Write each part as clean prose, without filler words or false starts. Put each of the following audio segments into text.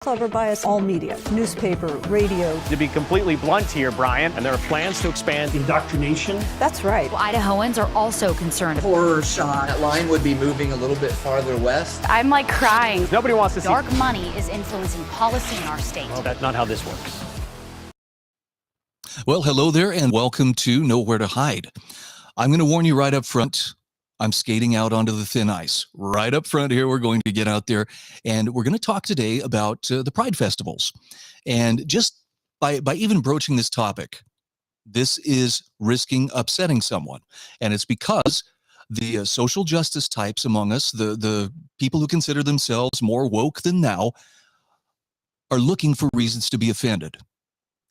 Clever bias, all media, newspaper, radio. To be completely blunt here, Brian, and there are plans to expand indoctrination. That's right. Well, Idahoans are also concerned. Horror shot. That line would be moving a little bit farther west. I'm like crying. Nobody wants to see dark money is influencing policy in our state. Well, that's not how this works. Well, hello there and welcome to Nowhere to Hide. I'm going to warn you right up front. I'm skating out onto the thin ice. Right up front here, we're going to get out there, and we're going to talk today about the Pride festivals. And just by even broaching this topic, this is risking upsetting someone. And it's because the social justice types among us, the people who consider themselves more woke than thou, are looking for reasons to be offended.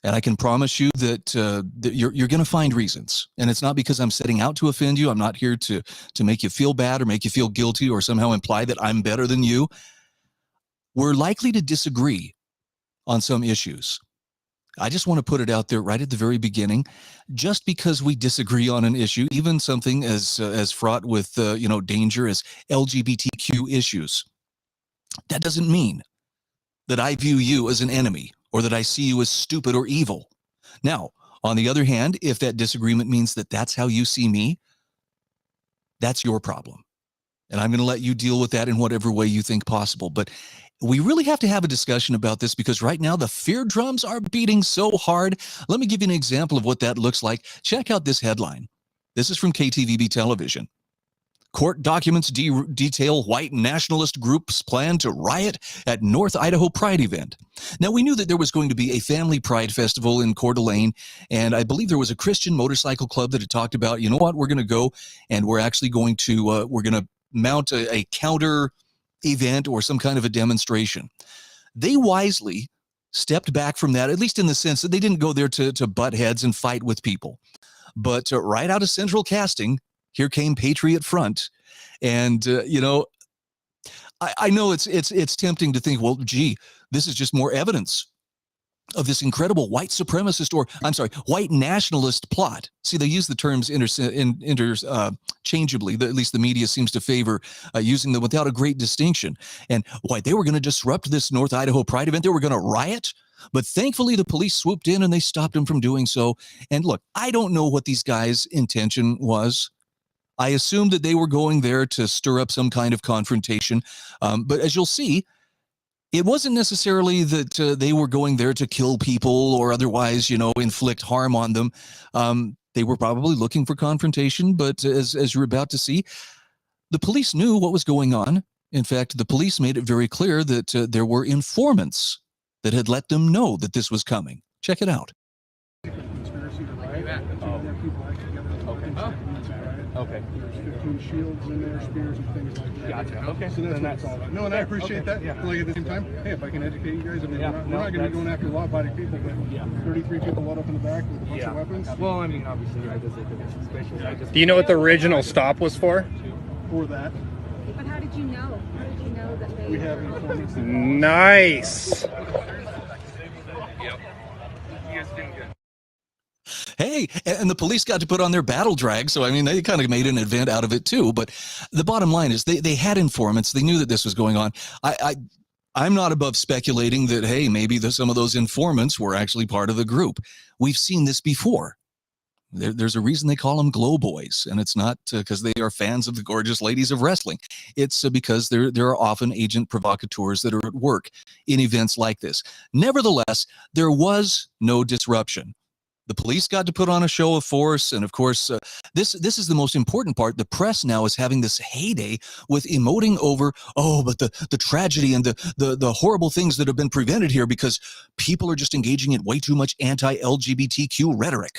And I can promise you that you're going to find reasons. And it's not because I'm setting out to offend you. I'm not here to make you feel bad or make you feel guilty or somehow imply that I'm better than you. We're likely to disagree on some issues. I just want to put it out there right at the very beginning. Just because we disagree on an issue, even something as fraught with danger as LGBTQ issues, that doesn't mean that I view you as an enemy, or that I see you as stupid or evil. Now, on the other hand, if that disagreement means that that's how you see me, that's your problem. And I'm going to let you deal with that in whatever way you think possible. But we really have to have a discussion about this because right now the fear drums are beating so hard. Let me give you an example of what that looks like. Check out this headline. This is from KTVB television. Court documents detail white nationalist groups plan to riot at North Idaho Pride event. Now, we knew that there was going to be a family pride festival in Coeur d'Alene, and I believe there was a Christian motorcycle club that had talked about, you know what, we're going to go and we're actually going to mount a counter event or some kind of a demonstration. They wisely stepped back from that, at least in the sense that they didn't go there to butt heads and fight with people. But right out of central casting, here came Patriot Front, and I know it's tempting to think, well, gee, this is just more evidence of this incredible white supremacist, white nationalist plot. See, they use the terms interchangeably. At least the media seems to favor using them without a great distinction. And why they were going to disrupt this North Idaho Pride event, they were going to riot. But thankfully, the police swooped in and they stopped them from doing so. And look, I don't know what these guys' intention was. I assumed that they were going there to stir up some kind of confrontation. But as you'll see, it wasn't necessarily that they were going there to kill people or otherwise, inflict harm on them. They were probably looking for confrontation. But as you're about to see, the police knew what was going on. In fact, the police made it very clear that there were informants that had let them know that this was coming. Check it out. Okay. There's 15 shields in there, spears and things like that. Gotcha. Okay. So that's what it's all about. No, and I appreciate that. Yeah. Like at the same time, hey, if I can educate you guys, I mean, we're not going to be going after law-abiding people, but 33 people load up in the back with a bunch of weapons. Well, I mean, obviously, that is suspicious. Do you know what the original stop was for? For that. But how did you know? How did you know that they We have informants. Nice. Yep. You guys doing good. Hey, and the police got to put on their battle drag. So, I mean, they kind of made an event out of it, too. But the bottom line is they had informants. They knew that this was going on. I'm not above speculating that, hey, maybe some of those informants were actually part of the group. We've seen this before. There's a reason they call them glow boys. And it's not because they are fans of the gorgeous ladies of wrestling. It's because there are often agent provocateurs that are at work in events like this. Nevertheless, there was no disruption. The police got to put on a show of force, and of course, this is the most important part. The press now is having this heyday with emoting over, but the tragedy and the horrible things that have been prevented here because people are just engaging in way too much anti-LGBTQ rhetoric.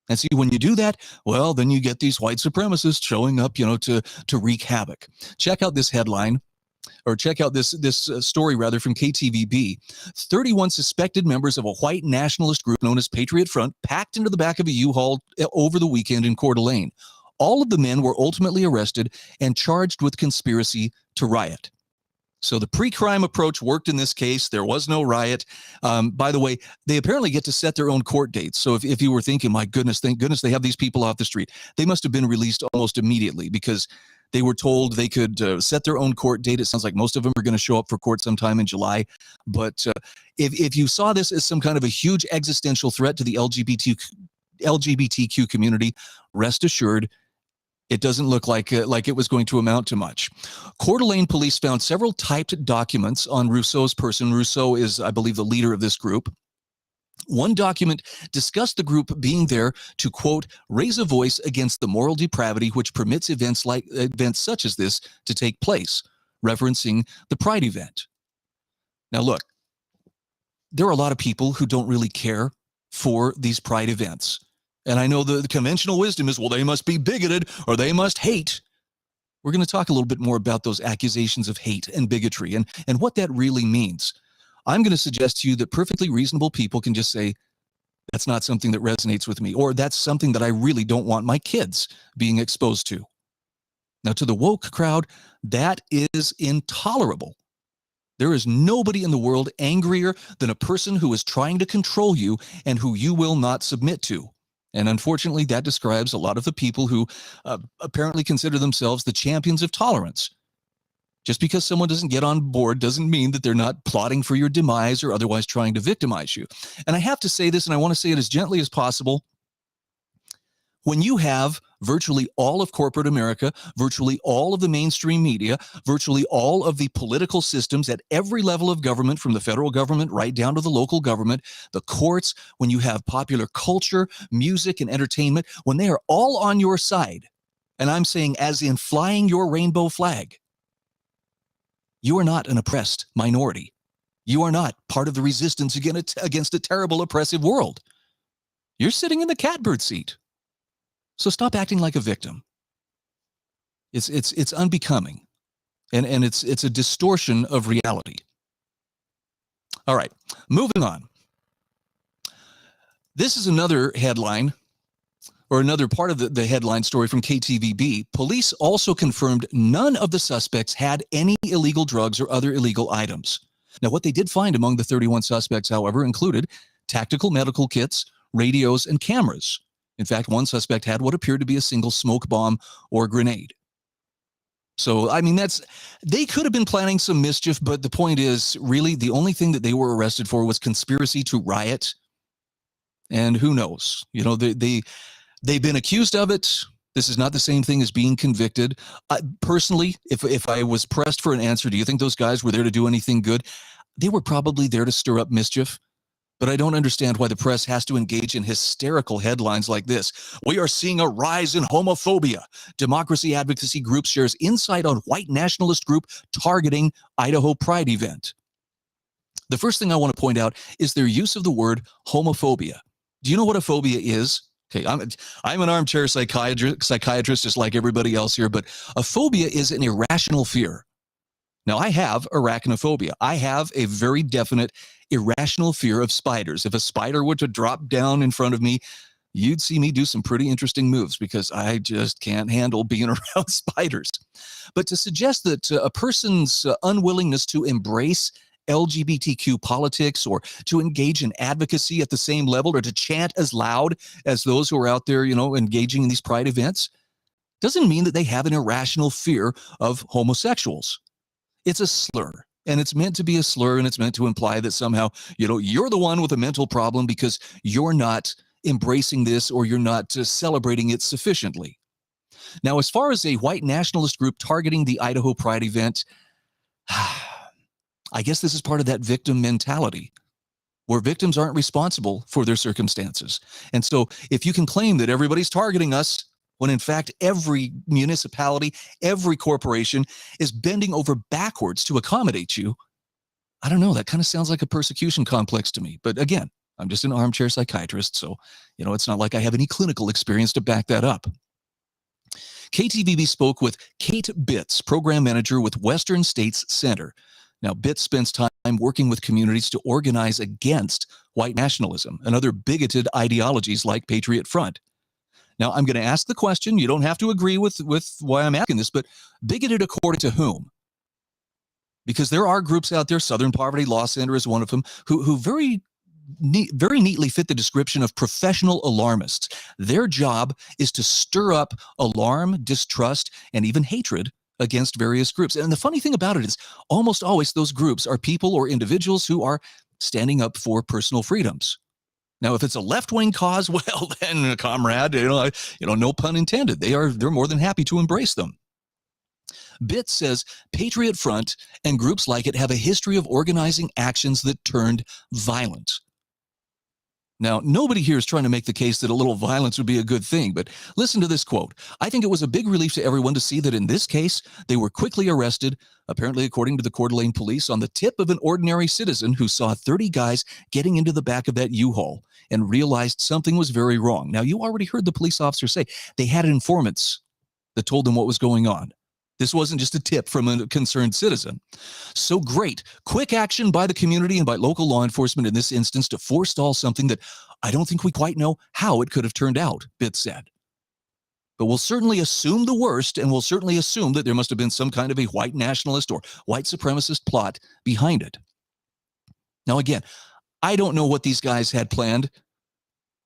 And see, when you do that, well, then you get these white supremacists showing up, to wreak havoc. Check out this headline. Or check out this story, rather, from KTVB. 31 suspected members of a white nationalist group known as Patriot Front packed into the back of a U-Haul over the weekend in Coeur d'Alene. All of the men were ultimately arrested and charged with conspiracy to riot. So the pre-crime approach worked in this case. There was no riot. By the way, they apparently get to set their own court dates. So if you were thinking, my goodness, thank goodness they have these people off the street, they must have been released almost immediately because They were told they could set their own court date. It sounds like most of them are going to show up for court sometime in July. But if you saw this as some kind of a huge existential threat to the LGBTQ community, rest assured, it doesn't look like it was going to amount to much. Coeur d'Alene police found several typed documents on Rousseau's person. Rousseau is, I believe, the leader of this group. One document discussed the group being there to, quote, raise a voice against the moral depravity which permits events such as this to take place, referencing the Pride event. Now, look, there are a lot of people who don't really care for these Pride events. And I know the conventional wisdom is, well, they must be bigoted or they must hate. We're going to talk a little bit more about those accusations of hate and bigotry and what that really means. I'm going to suggest to you that perfectly reasonable people can just say, that's not something that resonates with me, or that's something that I really don't want my kids being exposed to. Now, to the woke crowd, that is intolerable. There is nobody in the world angrier than a person who is trying to control you and who you will not submit to. And unfortunately, that describes a lot of the people who apparently consider themselves the champions of tolerance. Just because someone doesn't get on board doesn't mean that they're not plotting for your demise or otherwise trying to victimize you. And I have to say this, and I want to say it as gently as possible. When you have virtually all of corporate America, virtually all of the mainstream media, virtually all of the political systems at every level of government, from the federal government right down to the local government, the courts, when you have popular culture, music, and entertainment, when they are all on your side, and I'm saying as in flying your rainbow flag, you are not an oppressed minority. You are not part of the resistance against a terrible, oppressive world. You're sitting in the catbird seat. So stop acting like a victim. It's unbecoming, and it's a distortion of reality. All right, moving on. This is another headline, or another part of the headline story from KTVB. Police also confirmed none of the suspects had any illegal drugs or other illegal items. Now, what they did find among the 31 suspects, however, included tactical medical kits, radios, and cameras. In fact, one suspect had what appeared to be a single smoke bomb or grenade. So, I mean, they could have been planning some mischief, but the point is, really, the only thing that they were arrested for was conspiracy to riot. And who knows? You know, they've been accused of it. This is not the same thing as being convicted. Personally, if I was pressed for an answer, do you think those guys were there to do anything good? They were probably there to stir up mischief. But I don't understand why the press has to engage in hysterical headlines like this. We are seeing a rise in homophobia. Democracy advocacy group shares insight on white nationalist group targeting Idaho Pride event. The first thing I want to point out is their use of the word homophobia. Do you know what a phobia is? Okay, I'm an armchair psychiatrist just like everybody else here, but a phobia is an irrational fear. Now, I have arachnophobia. I have a very definite irrational fear of spiders. If a spider were to drop down in front of me, you'd see me do some pretty interesting moves because I just can't handle being around spiders. But to suggest that a person's unwillingness to embrace LGBTQ politics or to engage in advocacy at the same level or to chant as loud as those who are out there, engaging in these pride events, doesn't mean that they have an irrational fear of homosexuals. It's a slur, and it's meant to be a slur, and it's meant to imply that somehow, you're the one with a mental problem because you're not embracing this or you're not celebrating it sufficiently. Now, as far as a white nationalist group targeting the Idaho Pride event, I guess this is part of that victim mentality where victims aren't responsible for their circumstances. And so if you can claim that everybody's targeting us, when in fact every municipality, every corporation is bending over backwards to accommodate you, I don't know, that kind of sounds like a persecution complex to me. But again, I'm just an armchair psychiatrist, so it's not like I have any clinical experience to back that up. KTVB spoke with Kate Bitts, program manager with Western States Center. Now, Bitts spends time working with communities to organize against white nationalism and other bigoted ideologies like Patriot Front. Now, I'm going to ask the question. You don't have to agree with why I'm asking this, but bigoted according to whom? Because there are groups out there, Southern Poverty Law Center is one of them, who very very neatly fit the description of professional alarmists. Their job is to stir up alarm, distrust, and even hatred against various groups. And the funny thing about it is almost always those groups are people or individuals who are standing up for personal freedoms. Now, if it's a left-wing cause, well, then, comrade, no pun intended. They're more than happy to embrace them. BIT says Patriot Front and groups like it have a history of organizing actions that turned violent. Now, nobody here is trying to make the case that a little violence would be a good thing, but listen to this quote. I think it was a big relief to everyone to see that in this case, they were quickly arrested, apparently according to the Coeur d'Alene police, on the tip of an ordinary citizen who saw 30 guys getting into the back of that U-Haul and realized something was very wrong. Now, you already heard the police officer say they had informants that told them what was going on. This wasn't just a tip from a concerned citizen. So great. Quick action by the community and by local law enforcement in this instance to forestall something that I don't think we quite know how it could have turned out, BIT said. But we'll certainly assume the worst, and we'll certainly assume that there must have been some kind of a white nationalist or white supremacist plot behind it. Now, again, I don't know what these guys had planned.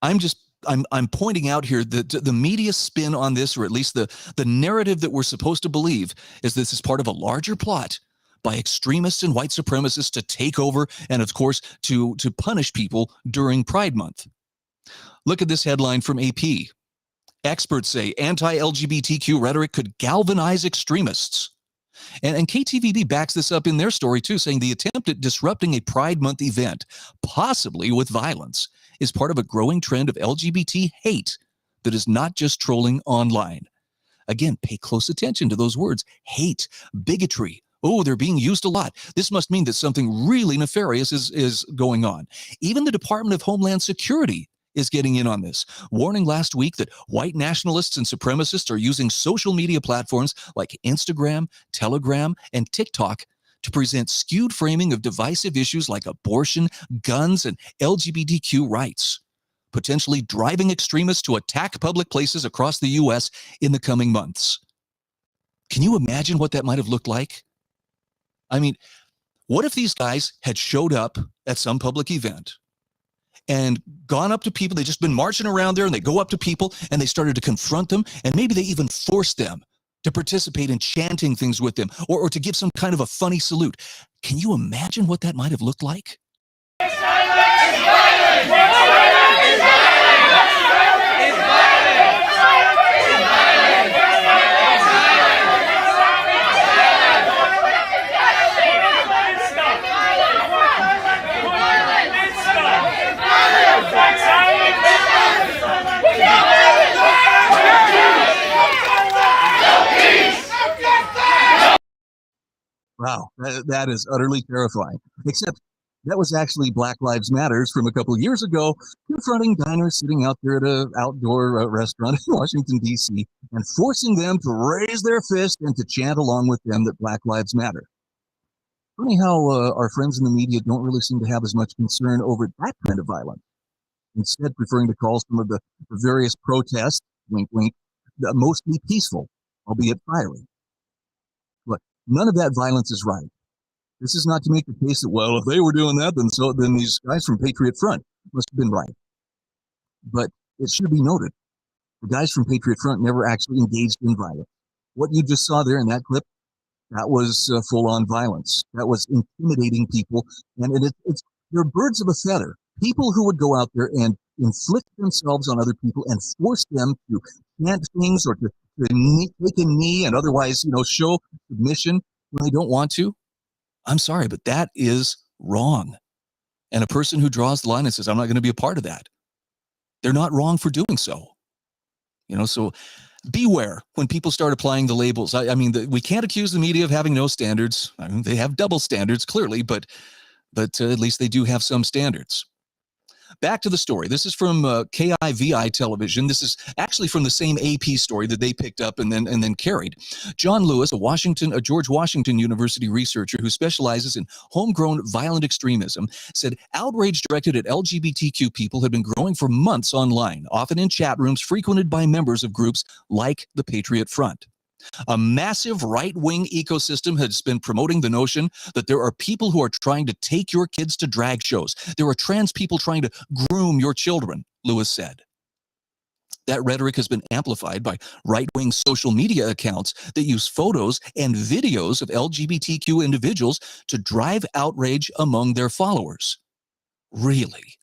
I'm pointing out here that the media spin on this, or at least the narrative that we're supposed to believe, is this is part of a larger plot by extremists and white supremacists to take over and, of course, to punish people during Pride Month. Look at this headline from AP. Experts say anti-LGBTQ rhetoric could galvanize extremists. And KTVB backs this up in their story, too, saying the attempt at disrupting a Pride Month event, possibly with violence, is part of a growing trend of LGBT hate that is not just trolling online. Again, pay close attention to those words. Hate, bigotry. Oh, they're being used a lot. This must mean that something really nefarious is going on. Even the Department of Homeland Security is getting in on this, warning last week that white nationalists and supremacists are using social media platforms like Instagram, Telegram, and TikTok to present skewed framing of divisive issues like abortion, guns, and LGBTQ rights, potentially driving extremists to attack public places across the U.S. in the coming months. Can you imagine what that might have looked like? I mean, what if these guys had showed up at some public event and gone up to people? They'd just been marching around there, and they go up to people and they started to confront them, and maybe they even forced them to participate in chanting things with them, or to give some kind of a funny salute. Can you imagine what that might have looked like? Wow, that is utterly terrifying. Except that was actually Black Lives Matters from a couple of years ago, confronting diners sitting out there at an outdoor restaurant in Washington, D.C., and forcing them to raise their fist and to chant along with them that Black Lives Matter. Funny how our friends in the media don't really seem to have as much concern over that kind of violence, instead preferring to call some of the various protests, wink, wink, mostly peaceful, albeit fiery. But none of that violence is right. This is not to make the case that, well, if they were doing that, then these guys from Patriot Front must have been right. But it should be noted, the guys from Patriot Front never actually engaged in violence. What you just saw there in that clip, that was full-on violence. That was intimidating people, and they're birds of a feather. People who would go out there and inflict themselves on other people and force them to chant things or to take a knee and otherwise, show submission when they don't want to. I'm sorry, but that is wrong. And a person who draws the line and says, I'm not going to be a part of that, they're not wrong for doing so. So beware when people start applying the labels. I mean, we can't accuse the media of having no standards. I mean, they have double standards, clearly, but at least they do have some standards. Back to the story. This is from KIVI television. This is actually from the same AP story that they picked up and then carried. John Lewis, a George Washington University researcher who specializes in homegrown violent extremism, said outrage directed at LGBTQ people had been growing for months online, often in chat rooms frequented by members of groups like the Patriot Front. A massive right-wing ecosystem has been promoting the notion that there are people who are trying to take your kids to drag shows. There are trans people trying to groom your children, Lewis said. That rhetoric has been amplified by right-wing social media accounts that use photos and videos of LGBTQ individuals to drive outrage among their followers. Really?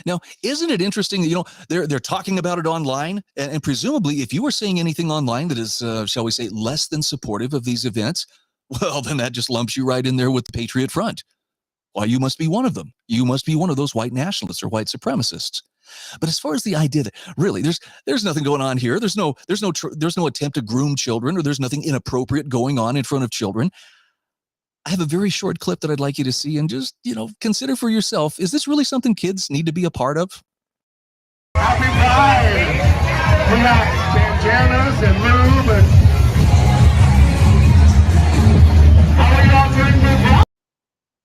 Now, isn't it interesting that, they're talking about it online, and presumably if you are saying anything online that is, shall we say, less than supportive of these events, well, then that just lumps you right in there with the Patriot Front. Why, you must be one of them. You must be one of those white nationalists or white supremacists. But as far as the idea that really there's nothing going on here, there's no attempt to groom children, or there's nothing inappropriate going on in front of children. I have a very short clip that I'd like you to see and just, consider for yourself, is this really something kids need to be a part of? Happy Pride! We got bandanas and lube and... How are y'all doing?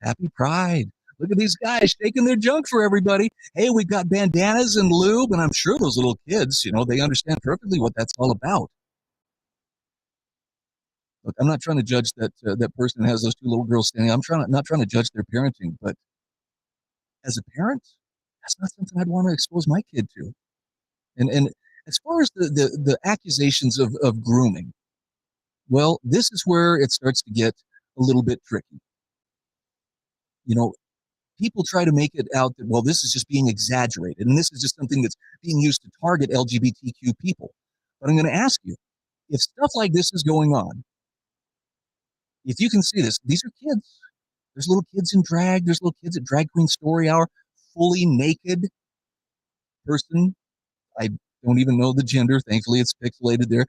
Happy Pride. Look at these guys shaking their junk for everybody. Hey, we've got bandanas and lube, and I'm sure those little kids, they understand perfectly what that's all about. Look, I'm not trying to judge that person who has those two little girls standing. Not trying to judge their parenting, but as a parent, that's not something I'd want to expose my kid to. And as far as the accusations of grooming, well, this is where it starts to get a little bit tricky. People try to make it out that, well, this is just being exaggerated, and this is just something that's being used to target LGBTQ people. But I'm going to ask you, if stuff like this is going on, if you can see this, these are kids. There's little kids in drag. There's little kids at Drag Queen Story Hour, fully naked person. I don't even know the gender. Thankfully, it's pixelated there.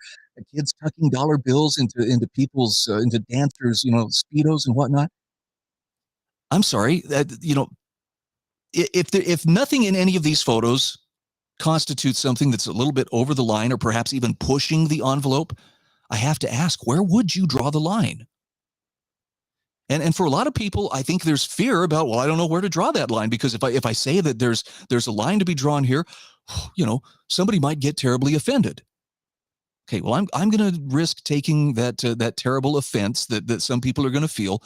Kids tucking dollar bills into people's, into dancers, Speedos and whatnot. I'm sorry, if nothing in any of these photos constitutes something that's a little bit over the line or perhaps even pushing the envelope, I have to ask, where would you draw the line? And for a lot of people, I think there's fear about, well, I don't know where to draw that line, because if I say that there's a line to be drawn here, somebody might get terribly offended. Okay, well, I'm going to risk taking that terrible offense that some people are going to feel,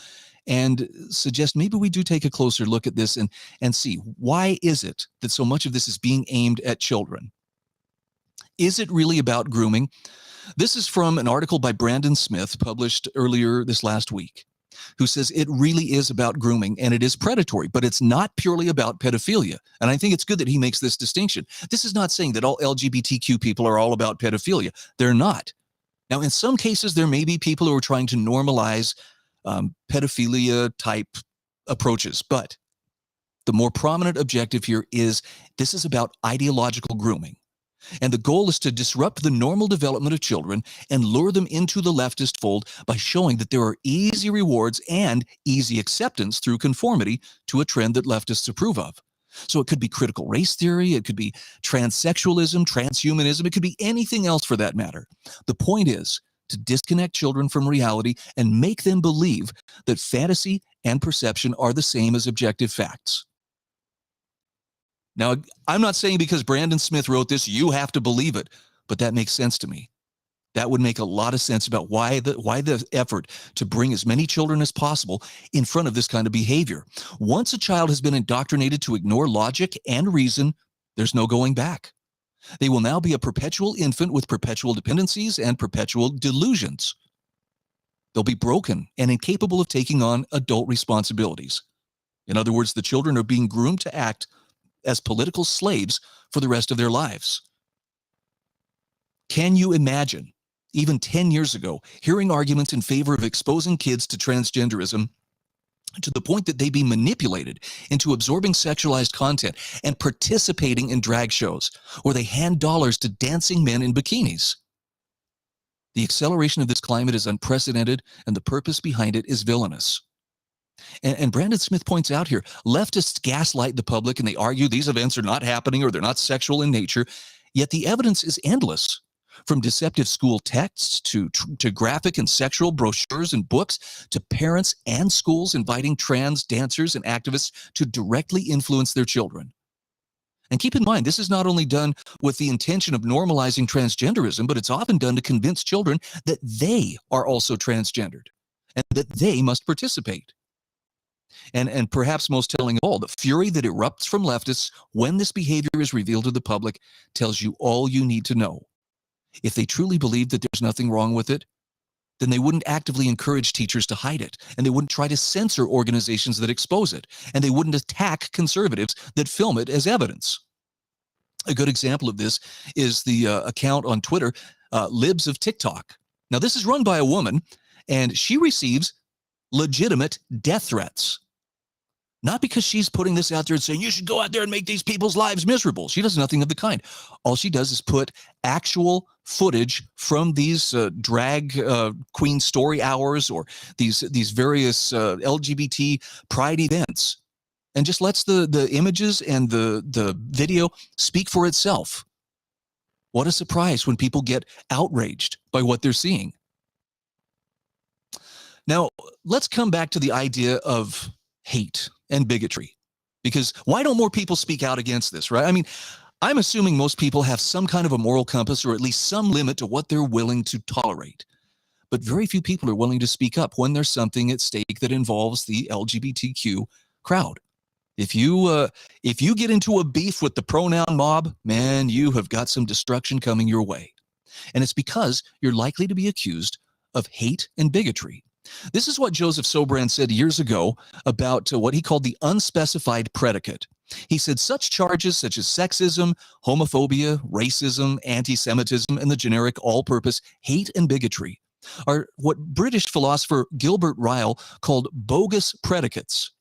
and suggest maybe we do take a closer look at this and see, why is it that so much of this is being aimed at children? Is it really about grooming? This is from an article by Brandon Smith published earlier this last week, who says it really is about grooming, and it is predatory, but it's not purely about pedophilia. And I think it's good that he makes this distinction. This is not saying that all LGBTQ people are all about pedophilia. They're not. Now, in some cases, there may be people who are trying to normalize pedophilia type approaches, but the more prominent objective here is this is about ideological grooming. And the goal is to disrupt the normal development of children and lure them into the leftist fold by showing that there are easy rewards and easy acceptance through conformity to a trend that leftists approve of. So it could be critical race theory, it could be transsexualism, transhumanism, it could be anything else for that matter. The point is to disconnect children from reality and make them believe that fantasy and perception are the same as objective facts. Now, I'm not saying because Brandon Smith wrote this, you have to believe it, but that makes sense to me. That would make a lot of sense about why the effort to bring as many children as possible in front of this kind of behavior. Once a child has been indoctrinated to ignore logic and reason, there's no going back. They will now be a perpetual infant with perpetual dependencies and perpetual delusions. They'll be broken and incapable of taking on adult responsibilities. In other words, the children are being groomed to act as political slaves for the rest of their lives. Can you imagine, even 10 years ago, hearing arguments in favor of exposing kids to transgenderism to the point that they be manipulated into absorbing sexualized content and participating in drag shows where they hand dollars to dancing men in bikinis? The acceleration of this climate is unprecedented, and the purpose behind it is villainous. And Brandon Smith points out here, leftists gaslight the public and they argue these events are not happening or they're not sexual in nature, yet the evidence is endless. From deceptive school texts to graphic and sexual brochures and books to parents and schools inviting trans dancers and activists to directly influence their children. And keep in mind, this is not only done with the intention of normalizing transgenderism, but it's often done to convince children that they are also transgendered and that they must participate. And perhaps most telling of all, the fury that erupts from leftists when this behavior is revealed to the public tells you all you need to know. If they truly believed that there's nothing wrong with it, then they wouldn't actively encourage teachers to hide it, and they wouldn't try to censor organizations that expose it, and they wouldn't attack conservatives that film it as evidence. A good example of this is the account on Twitter, Libs of TikTok. Now, this is run by a woman, and she receives legitimate death threats. Not because she's putting this out there and saying, you should go out there and make these people's lives miserable. She does nothing of the kind. All she does is put actual footage from these drag queen story hours or these various LGBT pride events and just lets the images and the video speak for itself. What a surprise when people get outraged by what they're seeing. Now, let's come back to the idea of hate and bigotry, because why don't more people speak out against this, right? I mean, I'm assuming most people have some kind of a moral compass or at least some limit to what they're willing to tolerate. But very few people are willing to speak up when there's something at stake that involves the LGBTQ crowd. If you get into a beef with the pronoun mob, man, you have got some destruction coming your way. And it's because you're likely to be accused of hate and bigotry. This is what Joseph Sobran said years ago about what he called the unspecified predicate. He said such charges such as sexism, homophobia, racism, anti-Semitism, and the generic all-purpose hate and bigotry are what British philosopher Gilbert Ryle called bogus predicates.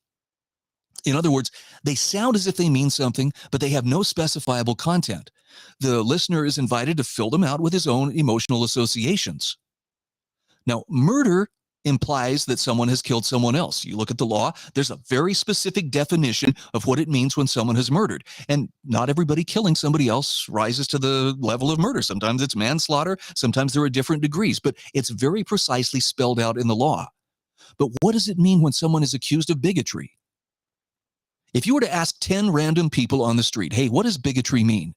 In other words, they sound as if they mean something, but they have no specifiable content. The listener is invited to fill them out with his own emotional associations. Now, murder implies that someone has killed someone else. You look at the law, there's a very specific definition of what it means when someone has murdered. And not everybody killing somebody else rises to the level of murder. Sometimes it's manslaughter, sometimes there are different degrees, but it's very precisely spelled out in the law. But what does it mean when someone is accused of bigotry? If you were to ask 10 random people on the street, hey, what does bigotry mean?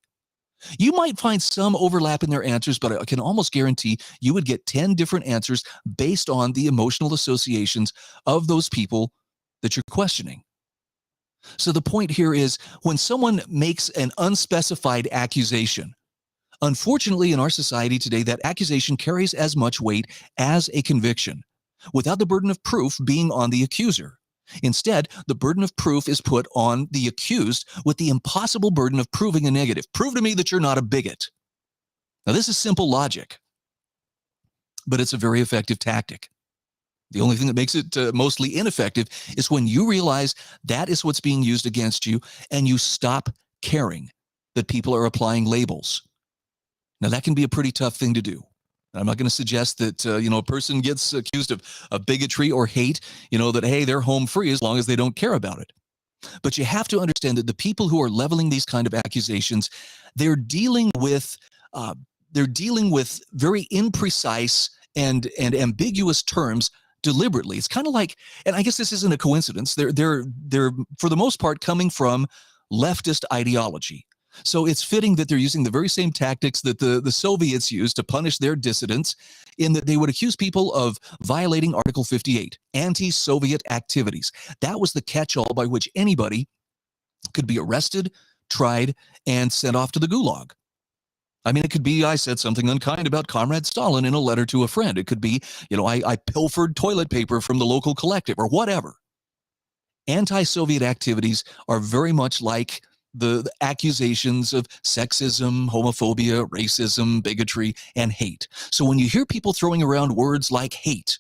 You might find some overlap in their answers, but I can almost guarantee you would get 10 different answers based on the emotional associations of those people that you're questioning. So the point here is when someone makes an unspecified accusation, unfortunately in our society today, that accusation carries as much weight as a conviction, without the burden of proof being on the accuser. Instead, the burden of proof is put on the accused with the impossible burden of proving a negative. Prove to me that you're not a bigot. Now, this is simple logic, but it's a very effective tactic. The only thing that makes it mostly ineffective is when you realize that is what's being used against you and you stop caring that people are applying labels. Now, that can be a pretty tough thing to do. I'm not going to suggest that, a person gets accused of bigotry or hate, that, hey, they're home free as long as they don't care about it. But you have to understand that the people who are leveling these kind of accusations, they're dealing with very imprecise and ambiguous terms deliberately. It's kind of like, and I guess this isn't a coincidence, they're for the most part coming from leftist ideology. So it's fitting that they're using the very same tactics that the Soviets used to punish their dissidents, in that they would accuse people of violating Article 58, anti-Soviet activities. That was the catch-all by which anybody could be arrested, tried, and sent off to the gulag. I mean, it could be I said something unkind about Comrade Stalin in a letter to a friend. It could be, I pilfered toilet paper from the local collective or whatever. Anti-Soviet activities are very much like the accusations of sexism, homophobia, racism, bigotry, and hate. So when you hear people throwing around words like hate,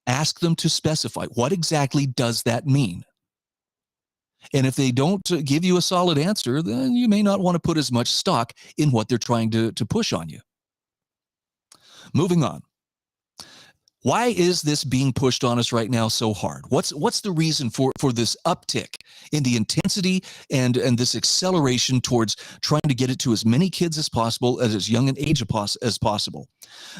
ask them to specify what exactly does that mean. And if they don't give you a solid answer, then you may not want to put as much stock in what they're trying to push on you. Moving on. Why is this being pushed on us right now so hard? What's the reason for this uptick in the intensity and this acceleration towards trying to get it to as many kids as possible at as young an age as possible?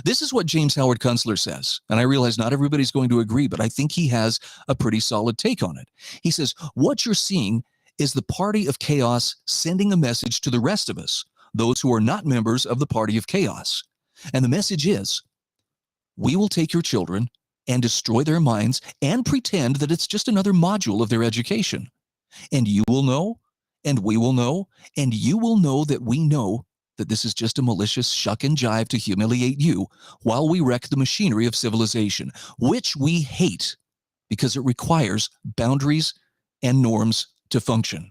This is what James Howard Kunstler says, and I realize not everybody's going to agree, but I think he has a pretty solid take on it. He says, what you're seeing is the party of chaos sending a message to the rest of us, those who are not members of the party of chaos. And the message is, we will take your children and destroy their minds and pretend that it's just another module of their education. And you will know, and we will know, and you will know that we know that this is just a malicious shuck and jive to humiliate you while we wreck the machinery of civilization, which we hate because it requires boundaries and norms to function.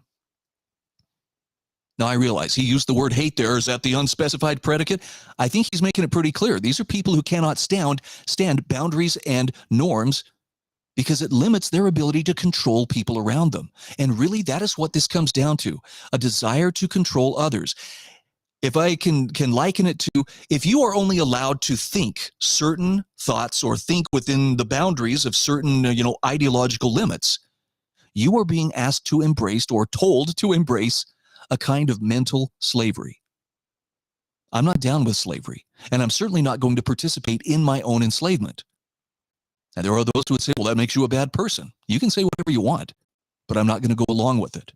Now, I realize he used the word hate there. Is that the unspecified predicate? I think he's making it pretty clear. These are people who cannot stand boundaries and norms because it limits their ability to control people around them. And really, that is what this comes down to, a desire to control others. If I can liken it to, if you are only allowed to think certain thoughts or think within the boundaries of certain, ideological limits, you are being asked to embrace or told to embrace a kind of mental slavery. I'm not down with slavery, and I'm certainly not going to participate in my own enslavement. And there are those who would say, well, that makes you a bad person. You can say whatever you want, but I'm not going to go along with it.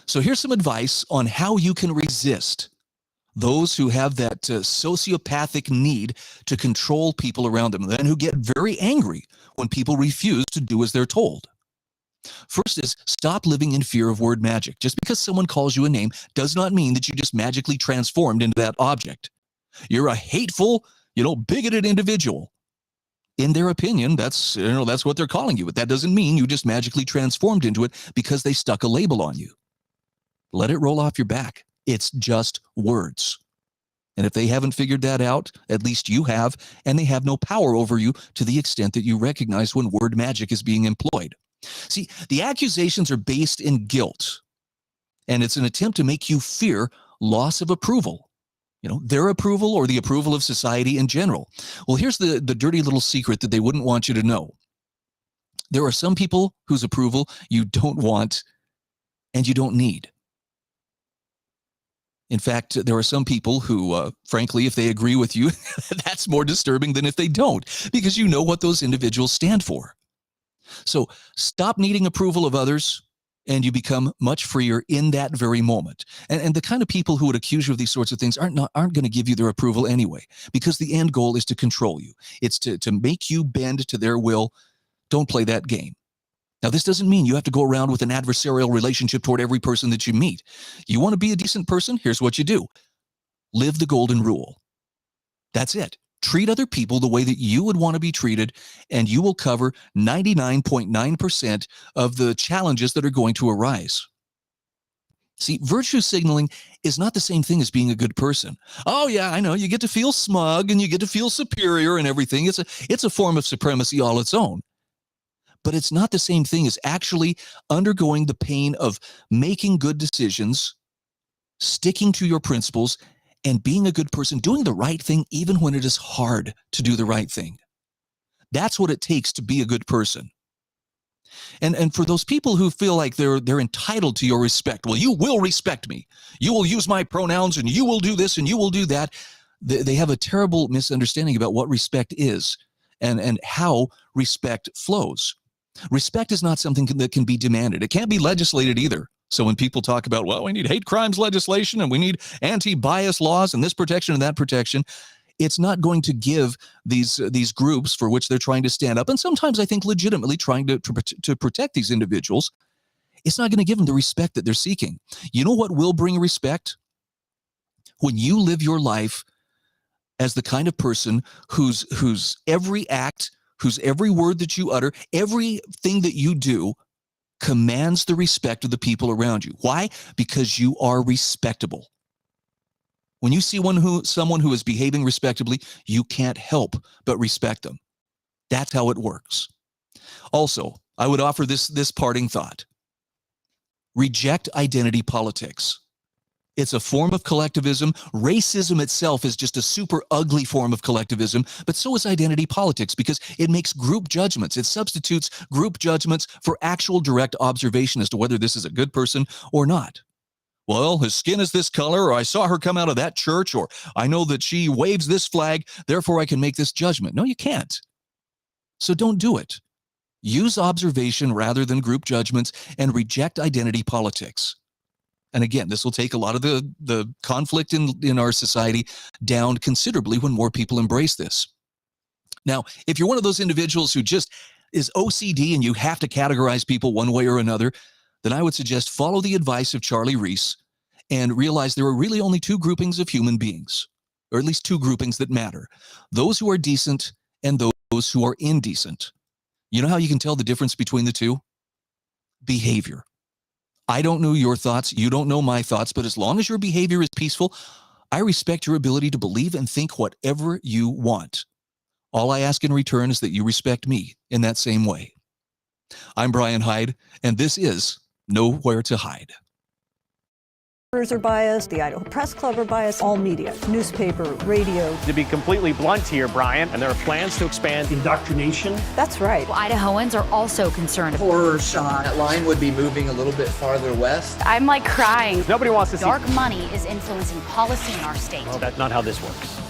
So here's some advice on how you can resist those who have that sociopathic need to control people around them and who get very angry when people refuse to do as they're told. First is stop living in fear of word magic. Just because someone calls you a name does not mean that you just magically transformed into that object. You're a hateful, bigoted individual. In their opinion, that's what they're calling you. But that doesn't mean you just magically transformed into it because they stuck a label on you. Let it roll off your back. It's just words. And if they haven't figured that out, at least you have, and they have no power over you to the extent that you recognize when word magic is being employed. See, the accusations are based in guilt, and it's an attempt to make you fear loss of approval. Their approval or the approval of society in general. Well, here's the dirty little secret that they wouldn't want you to know. There are some people whose approval you don't want and you don't need. In fact, there are some people who, frankly, if they agree with you, that's more disturbing than if they don't, because you know what those individuals stand for. So stop needing approval of others, and you become much freer in that very moment. And the kind of people who would accuse you of these sorts of things aren't going to give you their approval anyway, because the end goal is to control you. It's to make you bend to their will. Don't play that game. Now, this doesn't mean you have to go around with an adversarial relationship toward every person that you meet. You want to be a decent person? Here's what you do. Live the golden rule. That's it. Treat other people the way that you would want to be treated, and you will cover 99.9% of the challenges that are going to arise. See, virtue signaling is not the same thing as being a good person. Oh, yeah, I know. You get to feel smug and you get to feel superior and everything. It's a form of supremacy all its own. But it's not the same thing as actually undergoing the pain of making good decisions, sticking to your principles, and being a good person, doing the right thing even when it is hard to do the right thing. That's what it takes to be a good person. And for those people who feel like they're entitled to your respect, well, you will respect me. You will use my pronouns, and you will do this, and you will do that. They have a terrible misunderstanding about what respect is and how respect flows. Respect is not something that can be demanded. It can't be legislated either. So when people talk about, well, we need hate crimes legislation and we need anti-bias laws and this protection and that protection, it's not going to give these groups for which they're trying to stand up, and sometimes I think legitimately trying to protect these individuals, it's not going to give them the respect that they're seeking. You know what will bring respect? When you live your life as the kind of person whose every act, whose every word that you utter, everything that you do commands the respect of the people around you. Why? Because you are respectable. When you see someone who is behaving respectably, you can't help but respect them. That's how it works. Also, I would offer this parting thought. Reject identity politics. It's a form of collectivism. Racism itself is just a super ugly form of collectivism, but so is identity politics because it makes group judgments. It substitutes group judgments for actual direct observation as to whether this is a good person or not. Well, his skin is this color, or I saw her come out of that church, or I know that she waves this flag, therefore I can make this judgment. No, you can't. So don't do it. Use observation rather than group judgments, and reject identity politics. And again, this will take a lot of the conflict in our society down considerably when more people embrace this. Now, if you're one of those individuals who just is OCD and you have to categorize people one way or another, then I would suggest follow the advice of Charlie Reese and realize there are really only two groupings of human beings, or at least two groupings that matter. Those who are decent and those who are indecent. You know how you can tell the difference between the two? Behavior. I don't know your thoughts, you don't know my thoughts, but as long as your behavior is peaceful, I respect your ability to believe and think whatever you want. All I ask in return is that you respect me in that same way. I'm Brian Hyde, and this is Nowhere to Hide. Are biased, the Idaho Press Club are biased, all media, newspaper, radio. To be completely blunt here, Brian, and there are plans to expand indoctrination. That's right. Idahoans are also concerned. Horror shot. That line would be moving a little bit farther west. I'm like crying. Nobody wants to see Dark money is influencing policy in our state. Well, that's not how this works.